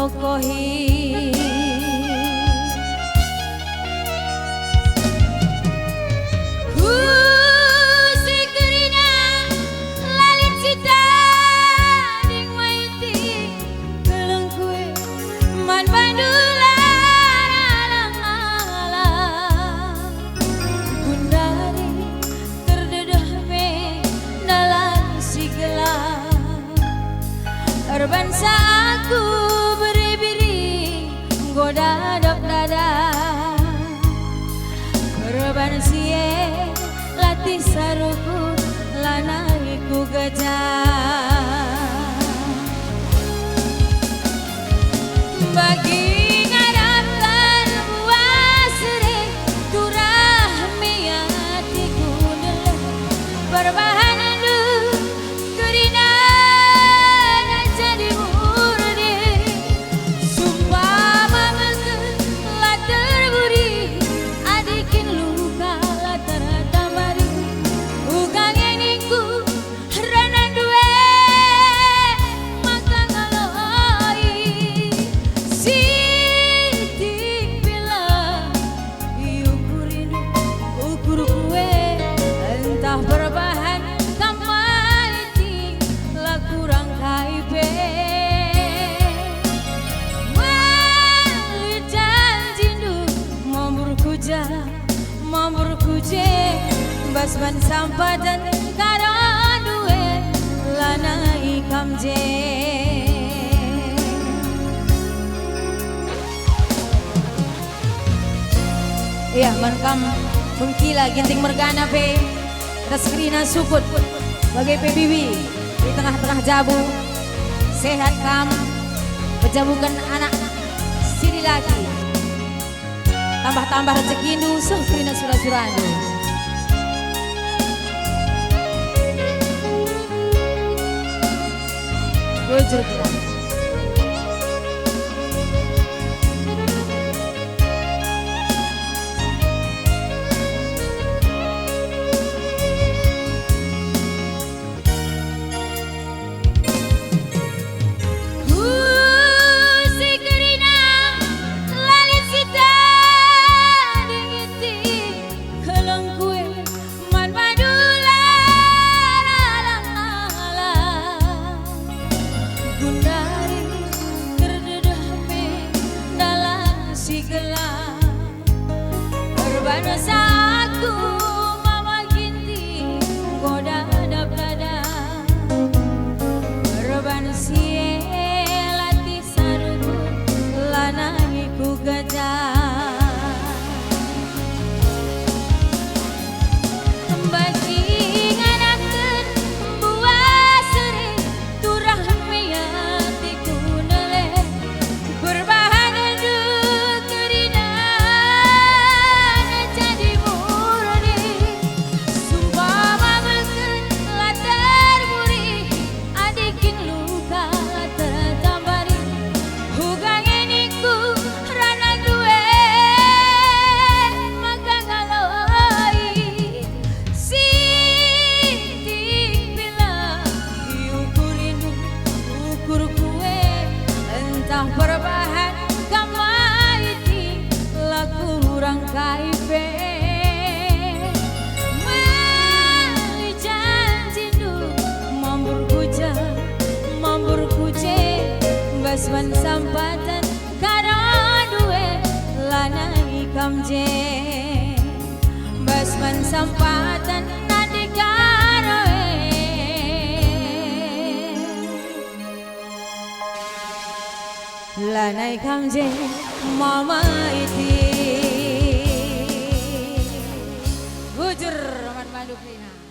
tokohi. Bangsa aku beri-beri goda dok dada korban sie latih saruku lanaiku gajah bagi ngarapkan buah sereh turah miatiku neleh berbahan berbahan kamai lah kurang kaibe wali janjindu mambur kuje basban sampah dan karon duwe lanai kamje iya mankam bengkila ginting mergana pe Raskrina sukut bagai PBB di tengah-tengah jabu sehat kam pejabukan anak sini lagi tambah-tambah rezeki nu Raskrina surah-surahnu bujur kita Berbahasa aku mama ginti goda dap dada berban sie latih saruku lanaiku gajah bagi nganakeun buah sereh turah miatiku neleh berbahan berbahan kamaiti laku kurang kaibe mali janjindu mambur kuje basman sampatan karon duwe lanai kamje basman sampatan nadi karoe lanai kamje mama iti bujur Roman Banduk Lina.